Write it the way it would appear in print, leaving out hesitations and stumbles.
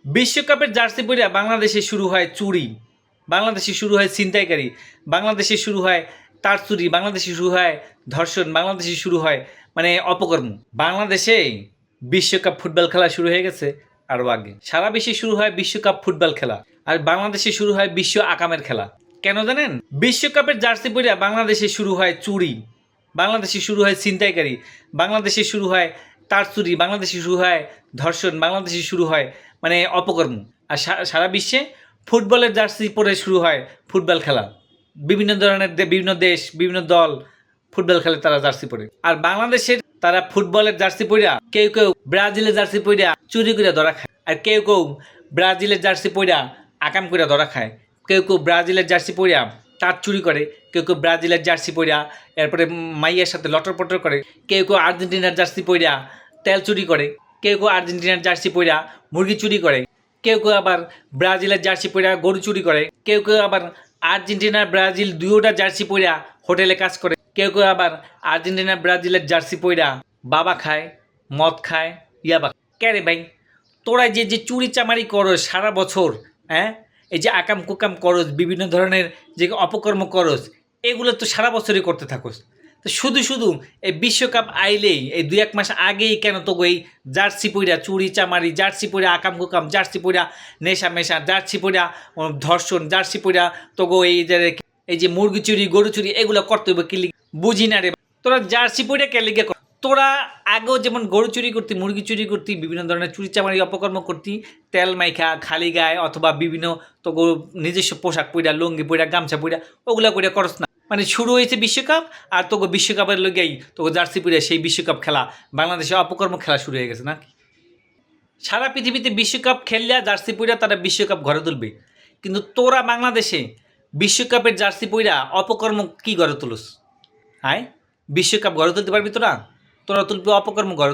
বিশ্বকাপের জার্সি পরে বাংলাদেশে শুরু হয় চুরি, বাংলাদেশে শুরু হয় ছিনতাইকারী, বাংলাদেশে শুরু হয় তার চুরি, বাংলাদেশে শুরু হয় ধর্ষণ, বাংলাদেশে শুরু হয় অপকর্ম। বাংলাদেশে বিশ্বকাপ ফুটবল খেলা শুরু হয়ে গেছে আরও আগে। সারা বিশ্বে শুরু হয় বিশ্বকাপ ফুটবল খেলা, আর বাংলাদেশে শুরু হয় বিশ্ব আকামের খেলা। কেন জানেন? বিশ্বকাপের জার্সি পরে বাংলাদেশে শুরু হয় চুরি, বাংলাদেশে শুরু হয় ছিনতাইকারী, বাংলাদেশে শুরু হয় তার চুরি, বাংলাদেশে শুরু হয় ধর্ষণ, বাংলাদেশে শুরু হয় অপকর্ম। আর সারা বিশ্বে ফুটবলের জার্সি পরে শুরু হয় ফুটবল খেলা। বিভিন্ন ধরনের বিভিন্ন দেশ, বিভিন্ন দল ফুটবল খেলে তারা জার্সি পরে। আর বাংলাদেশের তারা ফুটবলের জার্সি পরিয়া কেউ কেউ ব্রাজিলের জার্সি পরিয়া চুরি করে ধরা খায়, আর কেউ কেউ ব্রাজিলের জার্সি পরিয়া আকাম করে ধরা খায়। কেউ কেউ ব্রাজিলের জার্সি পরিয়া তার চুরি করে, কেউ কেউ ব্রাজিলের জার্সি পরিয়া এরপরে মাইয়ের সাথে লটর পটর করে, কেউ কেউ আর্জেন্টিনার জার্সি পরিয়া তেল চুরি করে, কেউ কেউ আর্জেন্টিনার জার্সি পরিয়া মুরগি চুরি করে, কেউ কেউ আবার ব্রাজিলের জার্সি পরিয়া গরু চুরি করে, কেউ কেউ আবার আর্জেন্টিনা ব্রাজিল দুয়োটা জার্সি পরিয়া হোটেলে কাজ করে, কেউ কেউ আবার আর্জেন্টিনা ব্রাজিলের জার্সি পরিয়া বাবা খায়, মদ খায়, ইয়াবা। কে ভাই, তোরা যে যে চুরি চামারি করস সারা বছর, হ্যাঁ, এই যে আকাম কুকাম করস, বিভিন্ন ধরনের যে অপকর্ম করস, এগুলো তো সারা বছরই করতে থাকোস। তো শুধু শুধু এই বিশ্বকাপ আইলেই এই 2-1 মাস আগেই কেন তো এই জার্সি পইরা চুরি চামারি, জার্সি পইরা আকাম কুকাম, জার্সি পইরা নেশা মেশা, জার্সি পইরা ধর্ষণ, জার্সি পইরা তো এই যে মুরগি চুরি, গরু চুরি, এগুলো করতে হবে কি বুঝি না রে। তোরা জার্সি পইরা কে লিগে? তোরা আগেও যেমন গরু চুরি করতি, মুরগি চুরি করতি, বিভিন্ন ধরনের চুরি চামারি অপকর্ম করতি, তেল মাইখা খালি গায়ে অথবা বিভিন্ন তো নিজস্ব পোশাক পইরা, লুঙ্গি পইরা, গামছা পইরা, ওগুলা করে করস না। শুরু হয়েছে বিশ্বকাপ, আর তোকে বিশ্বকাপের লগেই তোকে জার্সি পরে সেই বিশ্বকাপ খেলা, বাংলাদেশে অপকর্ম খেলা শুরু হয়ে গেছে নাকি? সারা পৃথিবীতে বিশ্বকাপ খেললে জার্সি পইরা তারা বিশ্বকাপ ঘরে তুলবে, কিন্তু তোরা বাংলাদেশে বিশ্বকাপের জার্সি পইরা অপকর্ম কি গড়ে তুলস? হায়, বিশ্বকাপ গড়ে তুলতে পারবি তোরা? তোরা তুলবি অপকর্ম গড়ে।